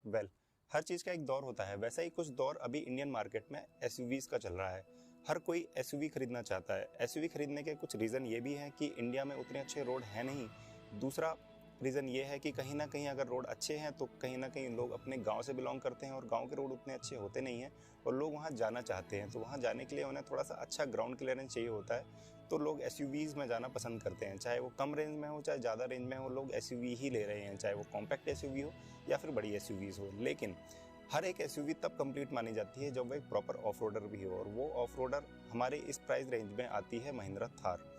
Well हर चीज़ का एक दौर होता है, वैसा ही कुछ दौर अभी इंडियन मार्केट में एसयूवीज़ का चल रहा है। हर कोई एसयूवी खरीदना चाहता है। एसयूवी खरीदने के कुछ रीज़न ये भी हैं कि इंडिया में उतने अच्छे रोड हैं नहीं। दूसरा रीज़न ये है कि कहीं न कहीं अगर रोड अच्छे हैं तो कहीं न कहीं लोग अपने गाँव से बिलॉन्ग करते हैं और गाँव के रोड उतने अच्छे होते नहीं हैं और लोग वहाँ जाना चाहते हैं। तो वहाँ जाने के लिए उन्हें थोड़ा-सा अच्छा ग्राउंड क्लियरेंस चाहिए होता है, तो लोग एसयूवीज़ में जाना पसंद करते हैं। चाहे वो कम रेंज में हो, चाहे ज़्यादा रेंज में हो, लोग एसयूवी ही ले रहे हैं, चाहे वो कॉम्पैक्ट एसयूवी हो या फिर बड़ी एसयूवीज़ हो। लेकिन हर एक एसयूवी तब कंप्लीट मानी जाती है जब वो एक प्रॉपर ऑफ रोडर भी हो, और वो ऑफ रोडर हमारे इस प्राइस रेंज में आती है महिंद्रा थार।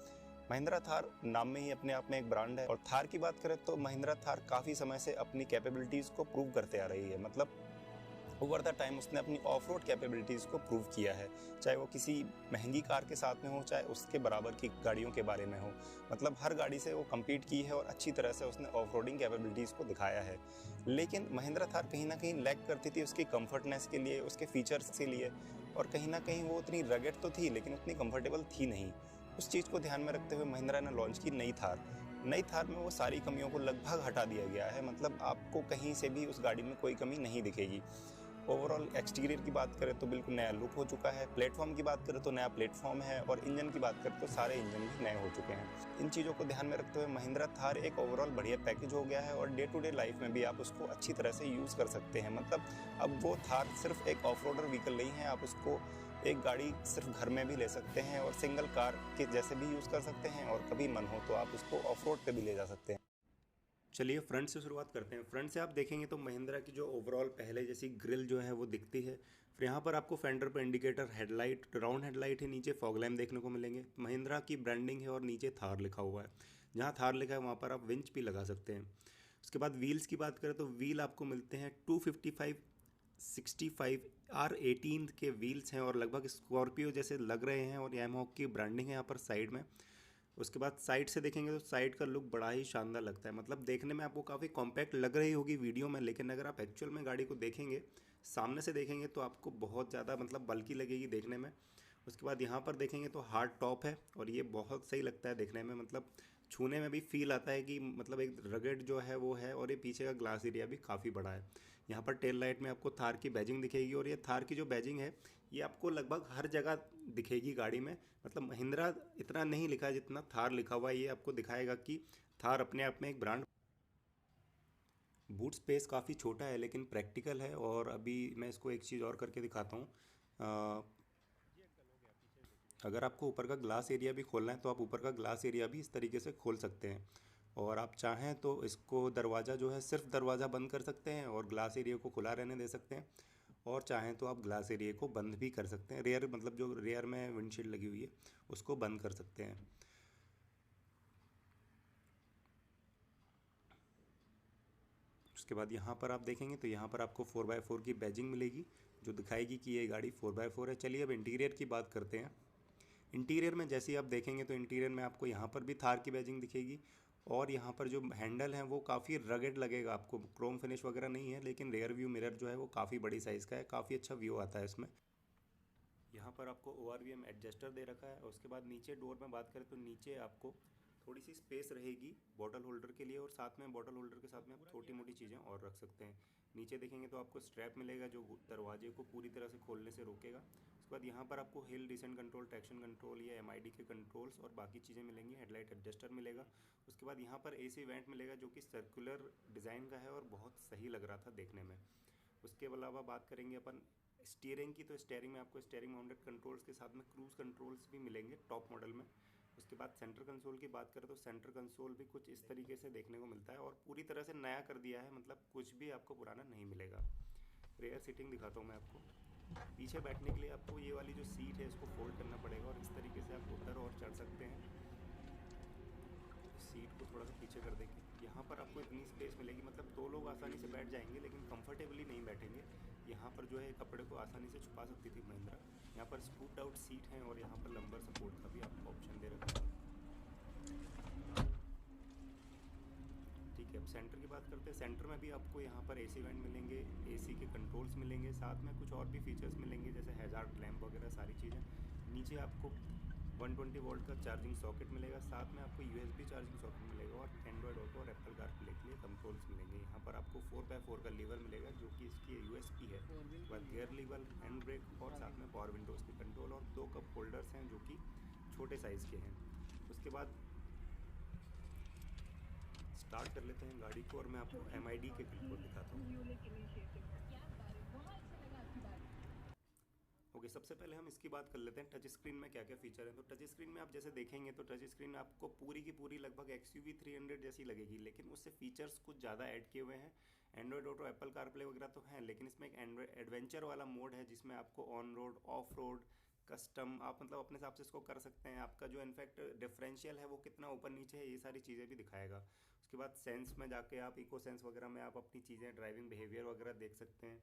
महिंद्रा थार नाम में ही अपने आप में एक ब्रांड है, और थार की बात करें तो महिंद्रा थार काफ़ी समय से अपनी कैपेबिलिटीज़ को प्रूव करते आ रही है। मतलब ओवर द टाइम उसने अपनी ऑफ रोड कैपेबिलिटीज़ को प्रूव किया है, चाहे वो किसी महंगी कार के साथ में हो, चाहे उसके बराबर की गाड़ियों के बारे में हो। मतलब हर गाड़ी से वो कम्पीट की है और अच्छी तरह से उसने ऑफ रोडिंग कैपेबिलिटीज़ को दिखाया है। लेकिन महिंद्रा थार कहीं न कहीं लैग करती थी उसकी कम्फर्टनेस के लिए, उसके फीचर्स के लिए, और कहीं न कहीं वो उतनी रगेड तो थी लेकिन उतनी कम्फर्टेबल थी नहीं। उस चीज़ को ध्यान में रखते हुए महिंद्रा ने लॉन्च की नई थार। नई थार में वो सारी कमियों को लगभग हटा दिया गया है। मतलब आपको कहीं से भी उस गाड़ी में कोई कमी नहीं दिखेगी। ओवरऑल एक्सटीरियर की बात करें तो बिल्कुल नया लुक हो चुका है। प्लेटफॉर्म की बात करें तो नया प्लेटफॉर्म है, और इंजन की बात करें तो सारे इंजन भी नए हो चुके हैं। इन चीज़ों को ध्यान में रखते हुए महिंद्रा थार एक ओवरऑल बढ़िया पैकेज हो गया है, और डे टू डे लाइफ में भी आप उसको अच्छी तरह से यूज़ कर सकते हैं। मतलब अब वो थार सिर्फ एक ऑफ रोडर व्हीकल नहीं है, आप उसको एक गाड़ी सिर्फ घर में भी ले सकते हैं और सिंगल कार के जैसे भी यूज़ कर सकते हैं, और कभी मन हो तो आप उसको ऑफ रोड पे भी ले जा सकते हैं। चलिए फ्रंट से शुरुआत करते हैं। फ्रंट से आप देखेंगे तो महिंद्रा की जो ओवरऑल पहले जैसी ग्रिल जो है वो दिखती है। फिर यहाँ पर आपको फेंडर पर इंडिकेटर, हेडलाइट, राउंड हेडलाइट है, नीचे फॉग लैम्प देखने को मिलेंगे। महिंद्रा की ब्रांडिंग है और नीचे थार लिखा हुआ है। जहाँ थार लिखा है वहाँ पर आप विंच भी लगा सकते हैं। उसके बाद व्हील्स की बात करें तो व्हील आपको मिलते हैं 255 65 R18 के व्हील्स हैं, और लगभग स्कॉर्पियो जैसे लग रहे हैं, और यामाहा की ब्रांडिंग है यहाँ पर साइड में। उसके बाद साइड से देखेंगे तो साइड का लुक बड़ा ही शानदार लगता है। मतलब देखने में आपको काफ़ी कॉम्पैक्ट लग रही होगी वीडियो में, लेकिन अगर आप एक्चुअल में गाड़ी को देखेंगे, सामने से देखेंगे तो आपको बहुत ज़्यादा मतलब बल्की लगेगी देखने में। उसके बाद यहाँ पर देखेंगे तो हार्ड टॉप है, और ये बहुत सही लगता है देखने में। मतलब छूने में भी फील आता है कि मतलब एक रगड़ जो है वो है, और ये पीछे का ग्लास एरिया भी काफ़ी बड़ा है। यहाँ पर टेल लाइट में आपको थार की बैजिंग दिखेगी, और ये थार की जो बैजिंग है ये आपको लगभग हर जगह दिखेगी गाड़ी में। मतलब महिंद्रा इतना नहीं लिखा है जितना थार लिखा हुआ है, ये आपको दिखाएगा कि थार अपने आप में एक ब्रांड। बूट स्पेस काफ़ी छोटा है लेकिन प्रैक्टिकल है, और अभी मैं इसको एक चीज़ और करके दिखाता हूँ। अगर आपको ऊपर का ग्लास एरिया भी खोलना है तो आप ऊपर का ग्लास एरिया भी इस तरीके से खोल सकते हैं, और आप चाहें तो इसको दरवाज़ा जो है सिर्फ दरवाज़ा बंद कर सकते हैं और ग्लास एरिया को खुला रहने दे सकते हैं, और चाहें तो आप ग्लास एरिया को बंद भी कर सकते हैं। रेयर मतलब जो रेयर में विंडशील्ड लगी हुई है उसको बंद कर सकते हैं। उसके बाद यहाँ पर आप देखेंगे तो यहाँ पर आपको 4x4 की बैजिंग मिलेगी, जो दिखाएगी कि ये गाड़ी 4x4 है। चलिए अब इंटीरियर की बात करते हैं। इंटीरियर में जैसे ही आप देखेंगे तो इंटीरियर में आपको यहाँ पर भी थार की बैजिंग दिखेगी, और यहाँ पर जो हैंडल है वो काफ़ी रगेड लगेगा आपको। क्रोम फिनिश वगैरह नहीं है, लेकिन रेयर व्यू मिरर जो है वो काफ़ी बड़ी साइज़ का है, काफ़ी अच्छा व्यू आता है इसमें। यहाँ पर आपको ORVM एडजस्टर दे रखा है। और उसके बाद नीचे डोर में बात करें तो नीचे आपको थोड़ी सी स्पेस रहेगी बॉटल होल्डर के लिए, और साथ में बॉटल होल्डर के साथ में आप छोटी मोटी चीज़ें और रख सकते हैं। नीचे देखेंगे तो आपको स्ट्रैप मिलेगा जो दरवाजे को पूरी तरह से खोलने से रोकेगा। उसके बाद यहाँ पर आपको hill descent control, traction control या MID के कंट्रोल्स और बाकी चीज़ें मिलेंगी। हेडलाइट एडजस्टर मिलेगा। उसके बाद यहाँ पर AC वेंट मिलेगा जो कि सर्कुलर डिज़ाइन का है और बहुत सही लग रहा था देखने में। उसके अलावा बात करेंगे अपन स्टीयरिंग की, तो स्टीयरिंग में आपको स्टीयरिंग माउंटेड कंट्रोल्स के साथ में क्रूज़ कंट्रोल्स भी मिलेंगे टॉप मॉडल में। उसके बाद सेंटर कंसोल की बात करें तो सेंटर कंसोल भी कुछ इस तरीके से देखने को मिलता है, और पूरी तरह से नया कर दिया है। मतलब कुछ भी आपको पुराना नहीं मिलेगा। रेयर सीटिंग दिखाता हूँ मैं आपको। पीछे बैठने के लिए आपको ये वाली जो सीट है इसको फोल्ड करना पड़ेगा, और इस तरीके से आप उतर और चढ़ सकते हैं। सीट को थोड़ा सा पीछे कर देंगे, यहाँ पर आपको इतनी स्पेस मिलेगी, मतलब दो लोग आसानी से बैठ जाएंगे, लेकिन कंफर्टेबली नहीं बैठेंगे। यहाँ पर जो है कपड़े को आसानी से छुपा सकती थी महिंद्रा। यहाँ पर स्कूट आउट सीट है, और यहाँ पर लंबर सपोर्ट का भी आपको ऑप्शन दे रखा है। ठीक है, अब सेंटर की बात करते हैं। सेंटर में भी आपको यहाँ पर AC वेंट मिलेंगे, AC के कंट्रोल्स मिलेंगे, साथ में कुछ और भी फीचर्स मिलेंगे जैसे हैजार्ड लैम्प वगैरह सारी चीज़ें। नीचे आपको 120 वोल्ट का चार्जिंग सॉकेट मिलेगा, साथ में आपको USB चार्जिंग सॉकेट मिलेगा, और एंड्रॉयड ऑटो और एप्पल कारप्ले के लिए कंट्रोल्स मिलेंगे। यहाँ पर आपको 4x4 का लीवर मिलेगा जो इसकी यूएसपी है वह गियर लीवर, हैंड ब्रेक और साथ में पावर विंडोज़ की कंट्रोल और 2 कप होल्डर्स हैं जो कि छोटे साइज़ के हैं। उसके बाद स्टार्ट कर लेते हैं गाड़ी को और मैं आपको MID के कंट्रोल दिखाता हूँ। ओके, सबसे पहले हम इसकी बात कर लेते हैं टच स्क्रीन में क्या क्या फीचर हैं। तो टच स्क्रीन में आप जैसे देखेंगे तो टच स्क्रीन आपको पूरी की पूरी लगभग XUV 300 जैसी लगेगी, लेकिन उससे फीचर्स कुछ ज़्यादा ऐड किए हुए हैं। एंड्रॉयड ऑटो, एप्पल कारप्ले वगैरह तो हैं, लेकिन इसमें एक एंड्रॉयड एडवेंचर वाला मोड है जिसमें आपको on road, of road, custom आप मतलब अपने हिसाब से इसको कर सकते हैं। आपका जो इनफैक्ट डिफरेंशियल है वो कितना ऊपर नीचे है ये सारी चीज़ें भी दिखाएगा। उसके बाद सेंस में जाके आप इको सेंस वगैरह में आप अपनी चीज़ें, ड्राइविंग बिहेवियर वगैरह देख सकते हैं।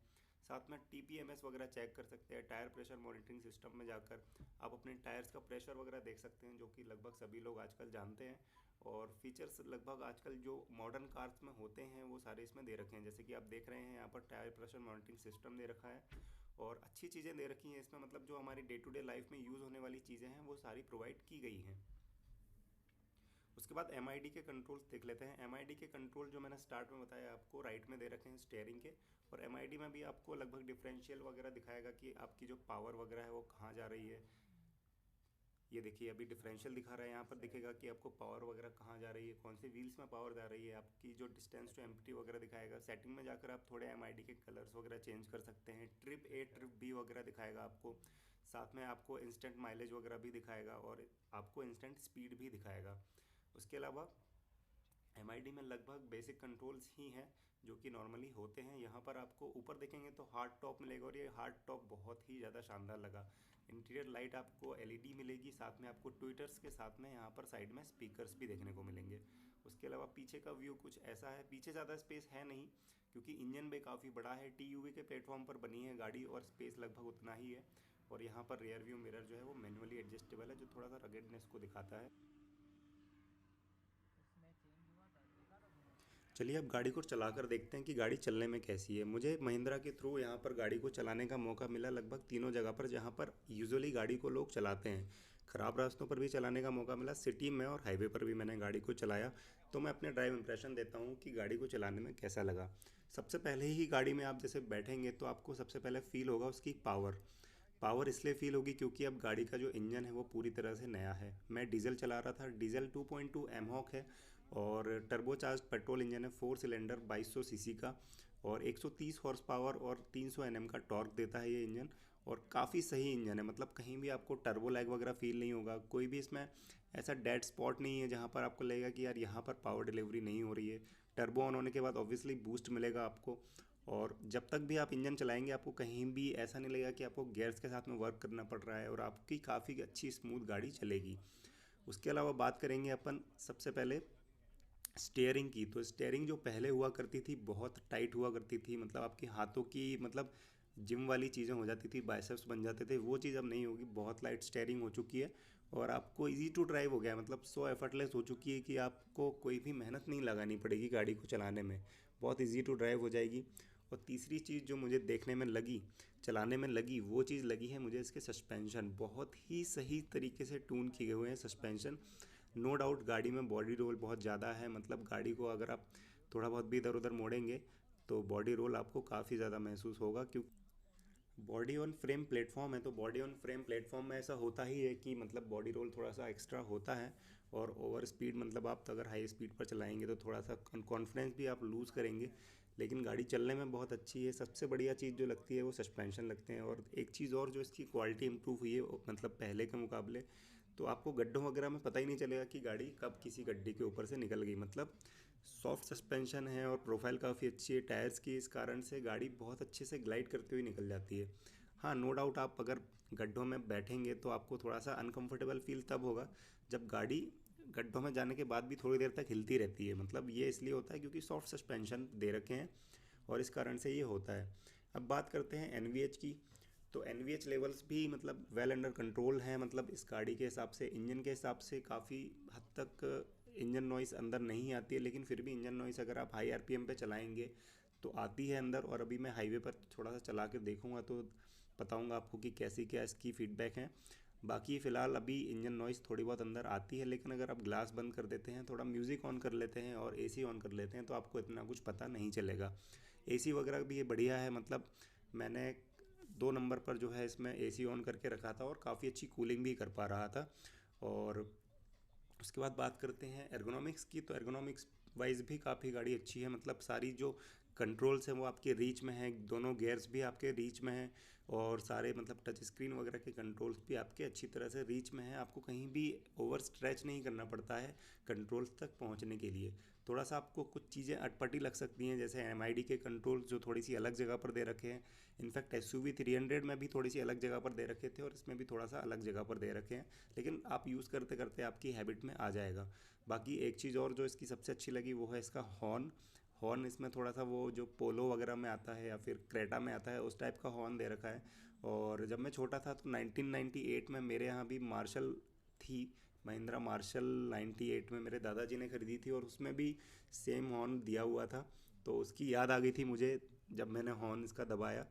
साथ में TPMS वगैरह चेक कर सकते हैं। टायर प्रेशर मॉनिटरिंग सिस्टम में जाकर आप अपने टायर्स का प्रेशर वगैरह देख सकते हैं, जो कि लगभग सभी लोग आजकल जानते हैं। और फीचर्स लगभग आजकल जो मॉडर्न कार्स में होते हैं वो सारे इसमें दे रखे हैं। जैसे कि आप देख रहे हैं यहाँ पर टायर प्रेशर मॉनिटरिंग सिस्टम दे रखा है और अच्छी चीज़ें दे रखी हैं इसमें। मतलब जो हमारी डे टू डे लाइफ में यूज़ होने वाली चीज़ें हैं वो सारी प्रोवाइड की गई हैं। उसके बाद MID के कंट्रोल्स देख लेते हैं। MID के कंट्रोल जो मैंने स्टार्ट में बताया आपको, राइट में दे रखे हैं स्टीयरिंग के, और MID में भी आपको लगभग डिफरेंशियल वगैरह दिखाएगा कि आपकी जो पावर वगैरह है वो कहाँ जा रही है। ये देखिए अभी डिफरेंशियल दिखा रहा है, यहाँ पर दिखेगा कि आपको पावर वगैरह कहाँ जा रही है, कौन से व्हील्स में पावर जा रही है। आपकी जो डिस्टेंस टू एम्प्टी वगैरह दिखाएगा। सेटिंग में जाकर आप थोड़े MID के कलर्स वगैरह चेंज कर सकते हैं। ट्रिप A ट्रिप B वगैरह दिखाएगा आपको। साथ में आपको इंस्टेंट माइलेज वगैरह भी दिखाएगा और आपको इंस्टेंट स्पीड भी दिखाएगा। उसके अलावा MID में लगभग बेसिक कंट्रोल्स ही हैं जो कि नॉर्मली होते हैं। यहाँ पर आपको ऊपर देखेंगे तो हार्ड टॉप मिलेगा और ये हार्ड टॉप बहुत ही ज़्यादा शानदार लगा। इंटीरियर लाइट आपको LED मिलेगी, साथ में आपको ट्विटर्स के साथ में यहाँ पर साइड में स्पीकर्स भी देखने को मिलेंगे। उसके अलावा पीछे का व्यू कुछ ऐसा है। पीछे ज़्यादा स्पेस है नहीं क्योंकि इंजन भी काफ़ी बड़ा है। TUV के प्लेटफॉर्म पर बनी है गाड़ी और स्पेस लगभग उतना ही है। और यहाँ पर रियर व्यू मिरर जो है वो मैनुअली एडजस्टेबल है, जो थोड़ा सा रगेडनेस को दिखाता है। चलिए अब गाड़ी को चलाकर देखते हैं कि गाड़ी चलने में कैसी है। मुझे महिंद्रा के थ्रू यहाँ पर गाड़ी को चलाने का मौका मिला लगभग तीनों जगह पर जहाँ पर यूजुअली गाड़ी को लोग चलाते हैं। ख़राब रास्तों पर भी चलाने का मौका मिला, सिटी में और हाईवे पर भी मैंने गाड़ी को चलाया। तो मैं अपने ड्राइव इंप्रेशन देता हूँ कि गाड़ी को चलाने में कैसा लगा। सबसे पहले ही गाड़ी में आप जैसे बैठेंगे तो आपको सबसे पहले फ़ील होगा उसकी पावर। पावर इसलिए फील होगी क्योंकि अब गाड़ी का जो इंजन है वो पूरी तरह से नया है। मैं डीजल चला रहा था, डीजल 2.2 एमहॉक है और टर्बोचार्ज पेट्रोल इंजन है, 4 सिलेंडर 2200 सीसी का और 130 हॉर्स पावर और 300 एनएम का टॉर्क देता है ये इंजन। और काफ़ी सही इंजन है, मतलब कहीं भी आपको टर्बो लैग वगैरह फील नहीं होगा। कोई भी इसमें ऐसा डेड स्पॉट नहीं है जहाँ पर आपको लगेगा कि यार यहाँ पर पावर डिलीवरी नहीं हो रही है। टर्बो ऑन होने के बाद ऑब्वियसली बूस्ट मिलेगा आपको। और जब तक भी आप इंजन चलाएंगे आपको कहीं भी ऐसा नहीं लगेगा कि आपको गियर्स के साथ में वर्क करना पड़ रहा है और आपकी काफ़ी अच्छी स्मूथ गाड़ी चलेगी। उसके अलावा बात करेंगे अपन सबसे पहले स्टीयरिंग की। तो स्टीयरिंग जो पहले हुआ करती थी बहुत टाइट हुआ करती थी, मतलब आपके हाथों की मतलब जिम वाली चीज़ें हो जाती थी, बाइसेप्स बन जाते थे, वो चीज़ अब नहीं होगी। बहुत लाइट स्टीयरिंग हो चुकी है और आपको इजी टू ड्राइव हो गया है, मतलब सो एफर्टलेस हो चुकी है कि आपको कोई भी मेहनत नहीं लगानी पड़ेगी गाड़ी को चलाने में, बहुत इजी टू ड्राइव हो जाएगी। और तीसरी चीज़ जो मुझे देखने में लगी, चलाने में लगी, वो चीज़ लगी है मुझे इसके सस्पेंशन। बहुत ही सही तरीके से ट्यून किए हुए हैं सस्पेंशन। नो डाउट गाड़ी में बॉडी रोल बहुत ज़्यादा है, मतलब गाड़ी को अगर आप थोड़ा बहुत भी इधर उधर मोड़ेंगे तो बॉडी रोल आपको काफ़ी ज़्यादा महसूस होगा। क्योंकि बॉडी ऑन फ्रेम प्लेटफॉर्म है तो बॉडी ऑन फ्रेम प्लेटफॉर्म में ऐसा होता ही है कि मतलब बॉडी रोल थोड़ा सा एक्स्ट्रा होता है। और ओवर स्पीड मतलब आप अगर हाई स्पीड पर चलाएंगे तो थोड़ा सा कॉन्फिडेंस भी आप लूज़ करेंगे। लेकिन गाड़ी चलने में बहुत अच्छी है। सबसे बढ़िया चीज़ जो लगती है वो सस्पेंशन लगते हैं। और एक चीज़ और जो इसकी क्वालिटी इंप्रूव हुई है मतलब पहले के मुकाबले, तो आपको गड्ढों वगैरह में पता ही नहीं चलेगा कि गाड़ी कब किसी गड्ढे के ऊपर से निकल गई। मतलब सॉफ्ट सस्पेंशन है और प्रोफाइल काफ़ी अच्छी है टायर्स की, इस कारण से गाड़ी बहुत अच्छे से ग्लाइड करते हुए निकल जाती है। हाँ नो डाउट आप अगर गड्ढों में बैठेंगे तो आपको थोड़ा सा अनकंफर्टेबल फील तब होगा जब गाड़ी गड्ढों में जाने के बाद भी थोड़ी देर तक हिलती रहती है। मतलब ये इसलिए होता है क्योंकि सॉफ्ट सस्पेंशन दे रखे हैं और इस कारण से ये होता है। अब बात करते हैं NVH की। तो NVH लेवल्स भी मतलब वेल अंडर कंट्रोल हैं। मतलब इस गाड़ी के हिसाब से, इंजन के हिसाब से काफ़ी हद तक इंजन नॉइस अंदर नहीं आती है, लेकिन फिर भी इंजन नॉइस अगर आप हाई RPM पे चलाएंगे तो आती है अंदर। और अभी मैं हाईवे पर थोड़ा सा चला के देखूँगा तो बताऊँगा आपको कि कैसी क्या इसकी फ़ीडबैक है। बाकी फ़िलहाल अभी इंजन नॉइस थोड़ी बहुत अंदर आती है, लेकिन अगर आप ग्लास बंद कर देते हैं, थोड़ा म्यूज़िक ऑन कर लेते हैं और AC ऑन कर लेते हैं तो आपको इतना कुछ पता नहीं चलेगा। एसी वगैरह भी ये बढ़िया है, मतलब मैंने 2 नंबर पर जो है इसमें एसी ऑन करके रखा था और काफ़ी अच्छी कूलिंग भी कर पा रहा था। और उसके बाद बात करते हैं एर्गोनॉमिक्स की, तो एर्गोनॉमिक्स वाइज भी काफ़ी गाड़ी अच्छी है, मतलब सारी जो कंट्रोल्स हैं वो आपके रीच में हैं, दोनों गियर्स भी आपके रीच में हैं और सारे मतलब टच स्क्रीन वगैरह के कंट्रोल्स भी आपके अच्छी तरह से रीच में हैं। आपको कहीं भी ओवर स्ट्रेच नहीं करना पड़ता है कंट्रोल्स तक पहुंचने के लिए। थोड़ा सा आपको कुछ चीज़ें अटपटी लग सकती हैं, जैसे एमआईडी के कंट्रोल्स जो थोड़ी सी अलग जगह पर दे रखे हैं। इनफैक्ट एसयूवी 300 में भी थोड़ी सी अलग जगह पर दे रखे थे और इसमें भी थोड़ा सा अलग जगह पर दे रखे हैं, लेकिन आप यूज़ करते करते आपकी हैबिट में आ जाएगा। बाकी एक चीज़ और जो इसकी सबसे अच्छी लगी वो है इसका हॉर्न। हॉर्न इसमें थोड़ा सा वो जो पोलो वगैरह में आता है या फिर क्रेटा में आता है उस टाइप का हॉर्न दे रखा है। और जब मैं छोटा था तो 1998 में मेरे यहाँ भी मार्शल थी, महिंद्रा मार्शल 98 में मेरे दादाजी ने खरीदी थी और उसमें भी सेम हॉर्न दिया हुआ था। तो उसकी याद आ गई थी मुझे जब मैंने हॉर्न इसका दबाया।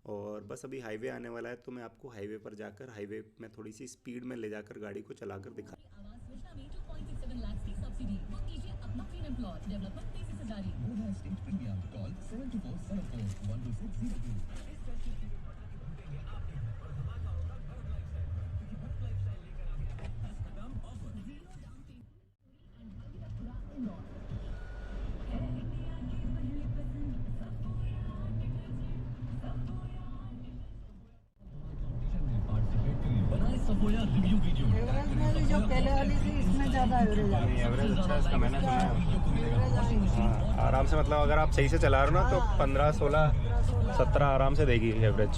और बस अभी हाईवे आने वाला है तो मैं आपको हाईवे पर जाकर हाईवे में थोड़ी सी स्पीड में ले जाकर गाड़ी को चलाकर दिखा। आवास योजना में 2.67 लाख की सब्सिडी बुक कीजिए अपना प्रीमियम प्लॉट डेवलपमेंट तेजी से जारी। Moda Estate Premium. Call 7474 12602. बनाए सफोया रिव्यू वीडियो। एवरेज में भी जो पहले वाली थी इसमें ज़्यादा एवरेज आ रही है। एवरेज अच्छा है इसका, मैंने सुना है। हाँ, आराम से, मतलब अगर आप सही से चला रहे हो ना तो 15, 16, 17 आराम से देगी average.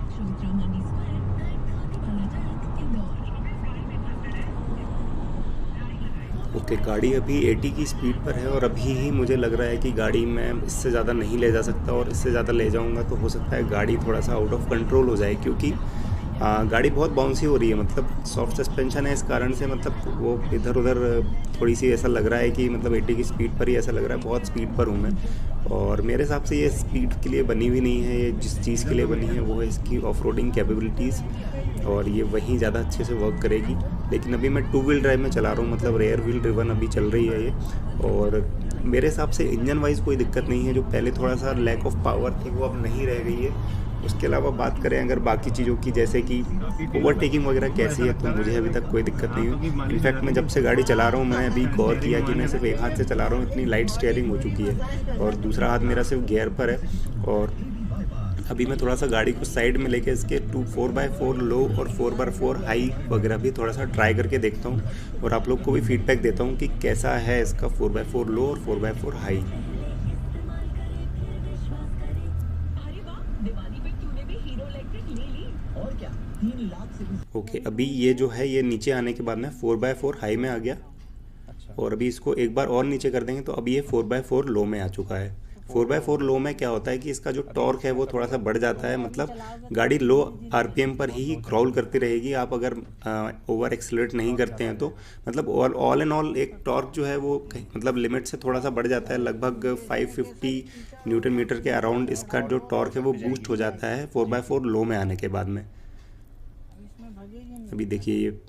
Sumitra Mandi square and Khatiwala tank Indore. Okay, गाड़ी अभी 80 की स्पीड पर है और अभी ही मुझे लग रहा है कि गाड़ी मैं इससे ज़्यादा नहीं ले जा सकता, और इससे ज़्यादा ले जाऊंगा तो हो सकता है गाड़ी थोड़ा सा आउट ऑफ कंट्रोल हो जाए, क्योंकि गाड़ी बहुत बाउंसी हो रही है। मतलब सॉफ्ट सस्पेंशन है इस कारण से, मतलब वो इधर उधर थोड़ी सी ऐसा लग रहा है कि मतलब 80 की स्पीड पर ही ऐसा लग रहा है, बहुत स्पीड पर हूँ मैं। और मेरे हिसाब से ये स्पीड के लिए बनी हुई नहीं है, ये जिस चीज़ के लिए बनी है वो है इसकी ऑफ रोडिंग कैपेबिलिटीज़, और ये वहीं ज़्यादा अच्छे से वर्क करेगी। लेकिन अभी मैं 2 व्हील ड्राइव में चला रहा हूँ, मतलब रेयर व्हील ड्रिवन अभी चल रही है ये। और मेरे हिसाब से इंजन वाइज कोई दिक्कत नहीं है, जो पहले थोड़ा सा लैक ऑफ पावर थी वो अब नहीं रह गई है। उसके अलावा बात करें अगर बाकी चीज़ों की, जैसे कि ओवरटेकिंग वगैरह कैसी है, तो मुझे अभी तक कोई दिक्कत नहीं है। इनफैक्ट मैं जब से गाड़ी चला रहा हूँ मैंने अभी गौर किया कि मैं सिर्फ एक हाथ से चला रहा हूँ, इतनी लाइट स्टीयरिंग हो चुकी है, और दूसरा हाथ मेरा सिर्फ गियर पर है। और अभी मैं थोड़ा सा गाड़ी को साइड में लेके इसके 4x4 लो और 4x4 हाई वगैरह भी थोड़ा सा ट्राई करके देखता हूँ, और आप लोग को भी फीडबैक देता हूँ कि कैसा है इसका 4x4 लो और 4x4 हाई। अरे वाह, दिवाली पे तूने भी हीरो इलेक्ट्रिक ले ली। और क्या, 3 लाख से भी ओके, अभी ये जो है ये नीचे आने के बाद में 4x4 हाई में आ गया, और अभी इसको एक बार और नीचे कर देंगे तो अभी ये 4x4 लो में आ चुका है। 4x4 लो में क्या होता है कि इसका जो टॉर्क है वो थोड़ा सा बढ़ जाता है, मतलब गाड़ी लो आरपीएम पर ही क्रॉल करती रहेगी। आप अगर ओवर एक्सलेट नहीं करते हैं तो मतलब ऑल एंड ऑल एक टॉर्क जो है वो मतलब लिमिट से थोड़ा सा बढ़ जाता है, लगभग 550 न्यूटन मीटर के अराउंड इसका जो टॉर्क है वो बूस्ट हो जाता है 4x4 लो में आने के बाद में। इसमें भगेगी नहीं। अभी देखिए ये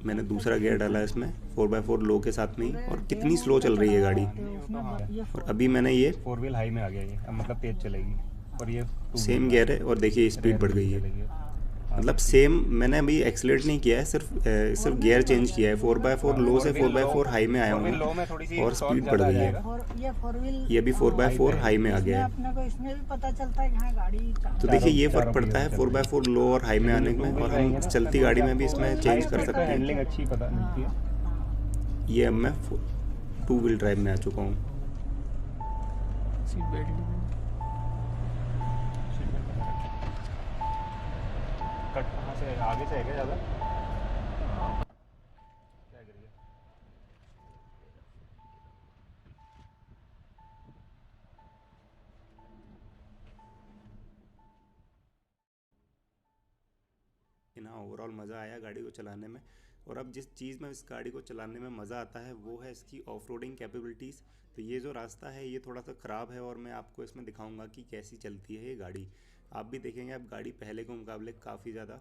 मैंने दूसरा गियर डाला है इसमें 4x4 लो के साथ में ही, और कितनी स्लो चल रही है गाड़ी। ये और अभी मैंने ये 4 व्हील हाई में आ गया ये, अब मतलब तेज चलेगी। और ये सेम गियर है और देखिए स्पीड बढ़ गई है, मतलब सेम। मैंने अभी एक्सीलरेट नहीं किया है, सिर्फ गियर चेंज किया है। 4x4 लो से 4x4 हाई में आया हूँ लो में थोड़ी सी और स्पीड बढ़ गई है। ये 4 व्हील ये अभी 4x4 हाई में आ गया है। अपने को इसमें भी पता चलता है कि हाँ गाड़ी तो देखिए ये फ़र्क पड़ता है 4x4 लो और हाई में आने में, और हम चलती गाड़ी में भी इसमें चेंज कर सकते हैं। हैंडलिंग अच्छी पता मिलती है। ये अब मैं 2 व्हील ड्राइव में आ चुका हूँ। सीट बेल्ट कट कहाँ से आगे से है क्या ज़्यादा? क्या करिए? कि ना ओवरऑल मज़ा आया गाड़ी को चलाने में। और अब जिस चीज़ में इस गाड़ी को चलाने में मज़ा आता है वो है इसकी ऑफ रोडिंग कैपेबिलिटीज़। तो ये जो रास्ता है ये थोड़ा सा ख़राब है और मैं आपको इसमें दिखाऊंगा कि कैसी चलती है ये गाड़ी। आप भी देखेंगे, आप गाड़ी पहले के मुकाबले काफ़ी ज़्यादा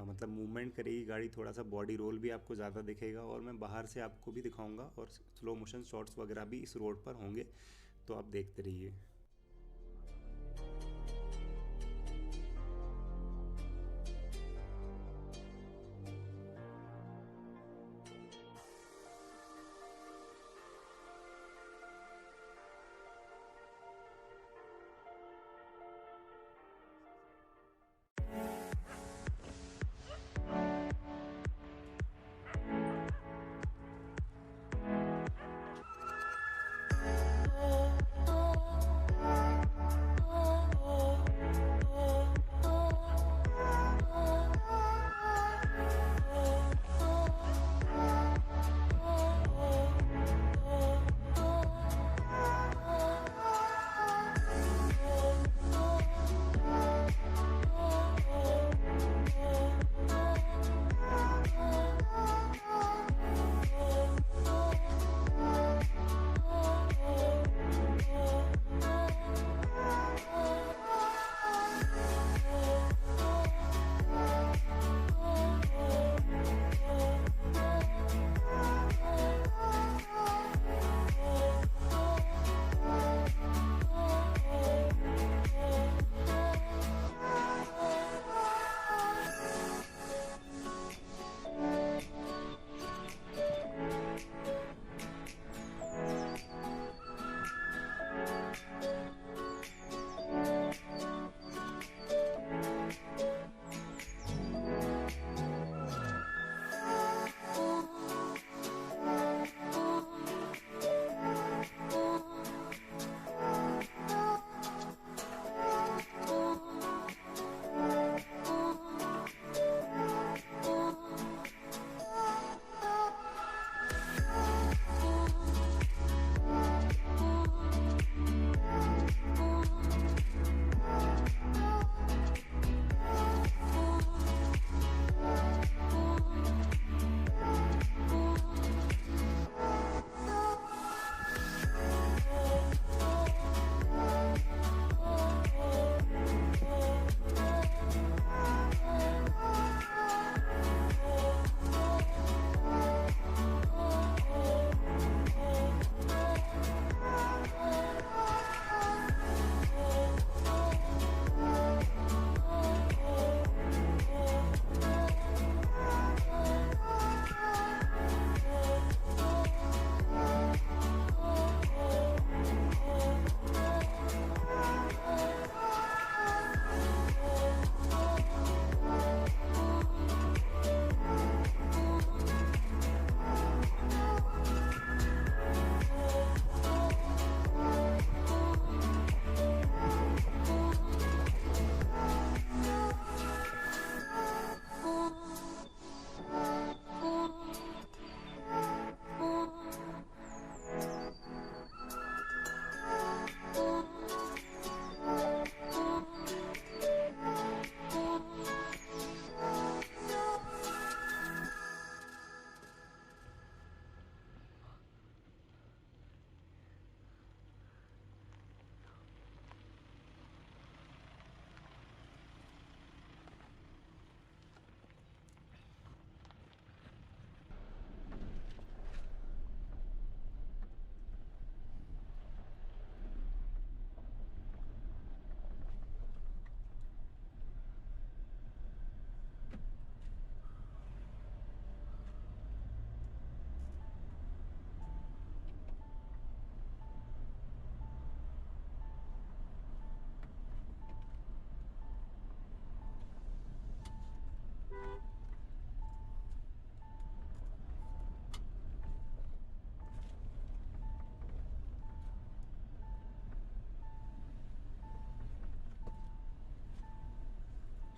मतलब मूवमेंट करेगी गाड़ी, थोड़ा सा बॉडी रोल भी आपको ज़्यादा दिखेगा। और मैं बाहर से आपको भी दिखाऊंगा और स्लो मोशन शॉट्स वगैरह भी इस रोड पर होंगे, तो आप देखते रहिए।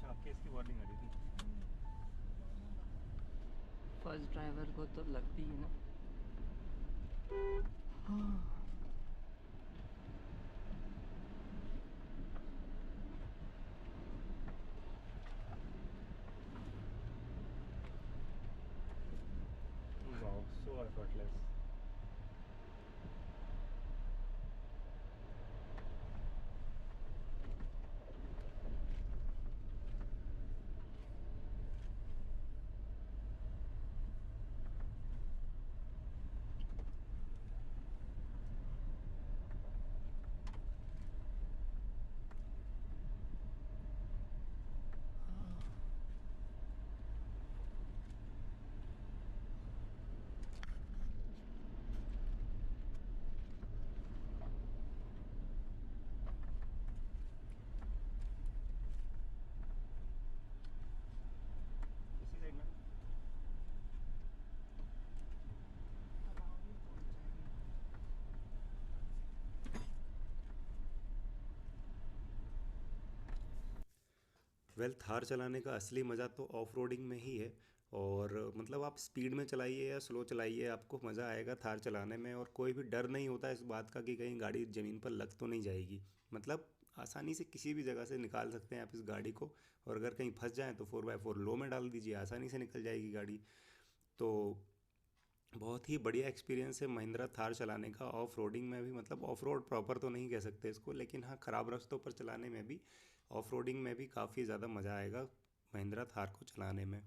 आपके इसकी वार्निंग आ रही थी। फर्स्ट ड्राइवर को तो लगती है ना। Wow, so effortless. थार चलाने का असली मज़ा तो ऑफ रोडिंग में ही है। और मतलब आप स्पीड में चलाइए या स्लो चलाइए, आपको मज़ा आएगा थार चलाने में। और कोई भी डर नहीं होता इस बात का कि कहीं गाड़ी ज़मीन पर लग तो नहीं जाएगी। मतलब आसानी से किसी भी जगह से निकाल सकते हैं आप इस गाड़ी को। और अगर कहीं फंस जाएँ तो 4x4 लो में डाल दीजिए, आसानी से निकल जाएगी गाड़ी। तो बहुत ही बढ़िया एक्सपीरियंस है महिंद्रा थार चलाने का ऑफ रोडिंग में भी। मतलब ऑफ रोड प्रॉपर तो नहीं कह सकते इसको, लेकिन हाँ, ख़राब रास्तों पर चलाने में भी, ऑफ रोडिंग में भी काफ़ी ज़्यादा मज़ा आएगा महिंद्रा थार को चलाने में।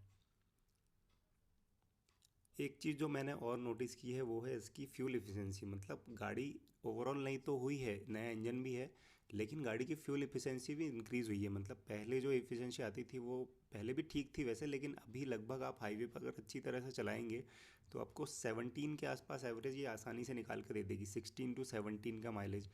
एक चीज़ जो मैंने और नोटिस की है वो है इसकी फ्यूल एफिशिएंसी। मतलब गाड़ी ओवरऑल नहीं तो हुई है, नया इंजन भी है, लेकिन गाड़ी की फ्यूल एफिशिएंसी भी इंक्रीज़ हुई है। मतलब पहले जो एफिशिएंसी आती थी वो पहले भी ठीक थी वैसे, लेकिन अभी लगभग आप हाईवे पर अगर अच्छी तरह से चलाएंगे तो आपको 17 के आसपास एवरेज ये आसानी से निकाल कर दे देगी, 16 to 17 का माइलेज।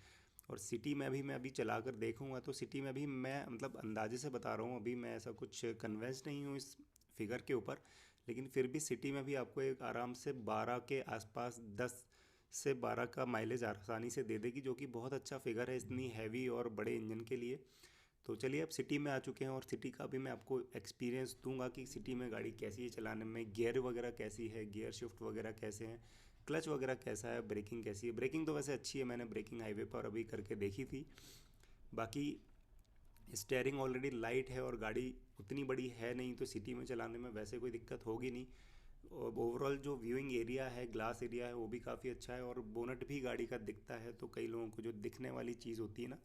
और सिटी में भी मैं अभी चला कर देखूँगा तो सिटी में भी मैं मतलब अंदाजे से बता रहा हूँ, अभी मैं ऐसा कुछ कन्विंस नहीं हूँ इस फिगर के ऊपर, लेकिन फिर भी सिटी में भी आपको एक आराम से 12 के आसपास, 10 से 12 का माइलेज आसानी से दे देगी, जो कि बहुत अच्छा फिगर है इतनी हैवी और बड़े इंजन के लिए। तो चलिए अब सिटी में आ चुके हैं और सिटी का भी मैं आपको एक्सपीरियंस दूंगा कि सिटी में गाड़ी कैसी है चलाने में, गियर वगैरह कैसी है, गियर शिफ्ट वगैरह कैसे हैं, क्लच वगैरह कैसा है, ब्रेकिंग कैसी है। ब्रेकिंग तो वैसे अच्छी है, मैंने ब्रेकिंग हाईवे पर अभी करके देखी थी। बाकी स्टेयरिंग ऑलरेडी लाइट है और गाड़ी उतनी बड़ी है नहीं, तो सिटी में चलाने में वैसे कोई दिक्कत होगी नहीं। और ओवरऑल जो व्यूइंग एरिया है, ग्लास एरिया है, वो भी काफ़ी अच्छा है। और बोनट भी गाड़ी का दिखता है, तो कई लोगों को जो दिखने वाली चीज़ होती है ना,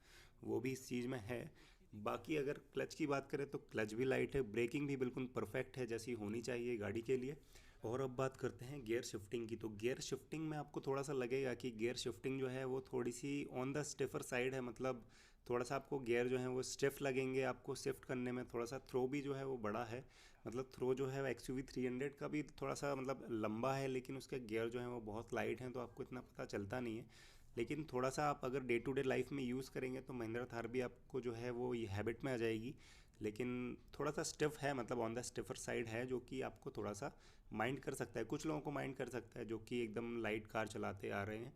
वो भी इस चीज़ में है। बाकी अगर क्लच की बात करें तो क्लच भी लाइट है, ब्रेकिंग भी बिल्कुल परफेक्ट है जैसी होनी चाहिए गाड़ी के लिए। और अब बात करते हैं गियर शिफ्टिंग की। तो गियर शिफ्टिंग में आपको थोड़ा सा लगेगा कि गियर शिफ्टिंग जो है वो थोड़ी सी ऑन द स्टिफर साइड है। मतलब थोड़ा सा आपको गियर जो है वो स्टिफ लगेंगे, आपको शिफ्ट करने में थोड़ा सा थ्रो भी जो है वो बड़ा है। मतलब थ्रो जो है XUV 300 का भी थोड़ा सा मतलब लंबा है, लेकिन उसके गियर जो है वो बहुत लाइट हैं, तो आपको इतना पता चलता नहीं है। लेकिन थोड़ा सा आप अगर डे टू डे लाइफ में यूज़ करेंगे तो महिंद्रा थार भी आपको जो है वो ये हैबिट में आ जाएगी। लेकिन थोड़ा सा स्टिफ है, मतलब ऑन द स्टिफर साइड है, जो कि आपको थोड़ा सा माइंड कर सकता है, कुछ लोगों को माइंड कर सकता है जो कि एकदम लाइट कार चलाते आ रहे हैं।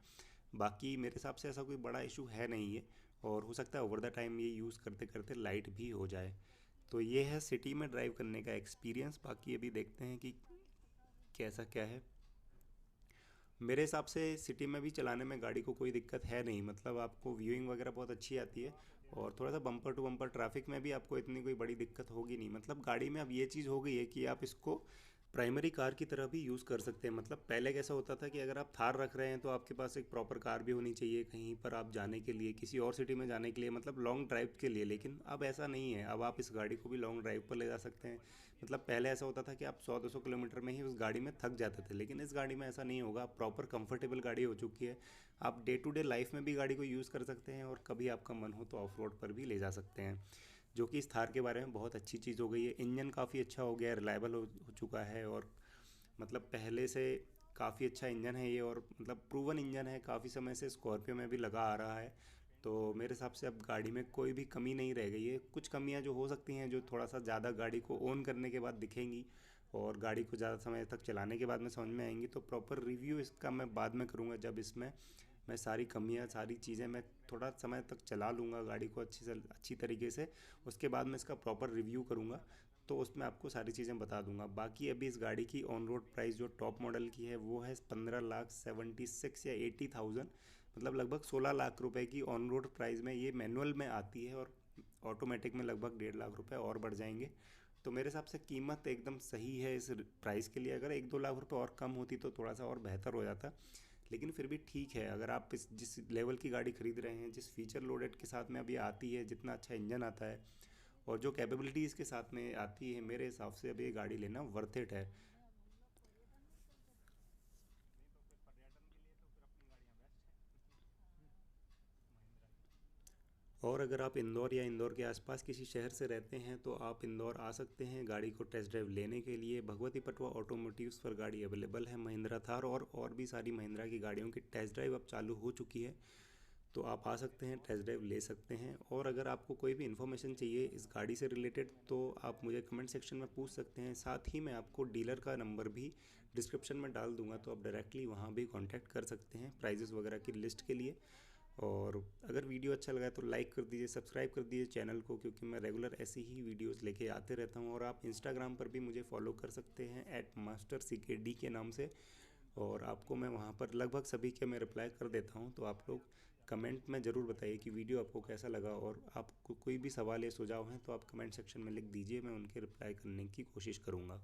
बाकी मेरे हिसाब से ऐसा कोई बड़ा इशू है नहीं है, और हो सकता है ओवर द टाइम ये यूज़ करते करते लाइट भी हो जाए। तो ये है सिटी में ड्राइव करने का एक्सपीरियंस। बाकी अभी देखते हैं कि कैसा क्या है। मेरे हिसाब से सिटी में भी चलाने में गाड़ी को कोई दिक्कत है नहीं। मतलब आपको व्यूइंग वगैरह बहुत अच्छी आती है, और थोड़ा सा बम्पर टू बम्पर ट्रैफिक में भी आपको इतनी कोई बड़ी दिक्कत होगी नहीं। मतलब गाड़ी में अब ये चीज़ हो गई है कि आप इसको प्राइमरी कार की तरह भी यूज़ कर सकते हैं। मतलब पहले कैसा होता था कि अगर आप थार रख रहे हैं तो आपके पास एक प्रॉपर कार भी होनी चाहिए कहीं पर आप जाने के लिए, किसी और सिटी में जाने के लिए, मतलब लॉन्ग ड्राइव के लिए। लेकिन अब ऐसा नहीं है, अब आप इस गाड़ी को भी लॉन्ग ड्राइव पर ले जा सकते हैं। मतलब पहले ऐसा होता था कि आप 100-200 किलोमीटर में ही उस गाड़ी में थक जाते थे, लेकिन इस गाड़ी में ऐसा नहीं होगा। प्रॉपर कंफर्टेबल गाड़ी हो चुकी है, आप डे टू डे लाइफ में भी गाड़ी को यूज़ कर सकते हैं, और कभी आपका मन हो तो ऑफ रोड पर भी ले जा सकते हैं, जो कि इस थार के बारे में बहुत अच्छी चीज़ हो गई है। इंजन काफ़ी अच्छा हो गया है, रिलायबल हो चुका है, और मतलब पहले से काफ़ी अच्छा इंजन है ये, और मतलब प्रूवन इंजन है, काफ़ी समय से स्कॉर्पियो में भी लगा आ रहा है। तो मेरे हिसाब से अब गाड़ी में कोई भी कमी नहीं रह गई है। कुछ कमियां जो हो सकती हैं, जो थोड़ा सा ज़्यादा गाड़ी को ओन करने के बाद दिखेंगी और गाड़ी को ज़्यादा समय तक चलाने के बाद में समझ में आएंगी। तो प्रॉपर रिव्यू इसका मैं बाद में करूँगा, जब इसमें मैं सारी कमियां, सारी चीज़ें मैं थोड़ा समय तक चला लूँगा गाड़ी को अच्छी तरीके से, उसके बाद मैं इसका प्रॉपर रिव्यू करूँगा, तो उसमें आपको सारी चीज़ें बता दूंगा। बाकी अभी इस गाड़ी की ऑन रोड प्राइस जो टॉप मॉडल की है वो है 15,76,000 या 80,000, मतलब लगभग 16 लाख रुपए की ऑन रोड प्राइस में ये मैनुअल में आती है, और ऑटोमेटिक में लगभग 1.5 लाख रुपए और बढ़ जाएंगे। तो मेरे हिसाब से कीमत एकदम सही है इस प्राइस के लिए। अगर 1-2 लाख रुपए और कम होती तो थोड़ा सा और बेहतर हो जाता, लेकिन फिर भी ठीक है। अगर आप इस जिस लेवल की गाड़ी खरीद रहे हैं, जिस फीचर लोडेड के साथ में अभी आती है, जितना अच्छा इंजन आता है और जो कैपेबिलिटी इसके साथ में आती है, मेरे हिसाब से अभी ये गाड़ी लेना वर्थ इट है। और अगर आप इंदौर या इंदौर के आसपास किसी शहर से रहते हैं तो आप इंदौर आ सकते हैं गाड़ी को टेस्ट ड्राइव लेने के लिए। भगवती पटवा ऑटोमोटिव्स पर गाड़ी अवेलेबल है, महिंद्रा थार और भी सारी महिंद्रा की गाड़ियों की टेस्ट ड्राइव अब चालू हो चुकी है, तो आप आ सकते हैं, टेस्ट ड्राइव ले सकते हैं। और अगर आपको कोई भी इन्फॉर्मेशन चाहिए इस गाड़ी से रिलेटेड तो आप मुझे कमेंट सेक्शन में पूछ सकते हैं। साथ ही मैं आपको डीलर का नंबर भी डिस्क्रिप्शन में डाल दूंगा, तो आप डायरेक्टली वहाँ भी कांटेक्ट कर सकते हैं प्राइजेस वगैरह की लिस्ट के लिए। और अगर वीडियो अच्छा लगा तो लाइक कर दीजिए, सब्सक्राइब कर दीजिए चैनल को, क्योंकि मैं रेगुलर ऐसी ही वीडियोस लेके आते रहता हूँ। और आप इंस्टाग्राम पर भी मुझे फॉलो कर सकते हैं @masterckd के नाम से, और आपको मैं वहाँ पर लगभग सभी के मैं रिप्लाई कर देता हूँ। तो आप लोग कमेंट में ज़रूर बताइए कि वीडियो आपको कैसा लगा, और आपको कोई भी सवाल या सुझाव हैं तो आप कमेंट सेक्शन में लिख दीजिए, मैं उनके रिप्लाई करने की कोशिश करूँगा।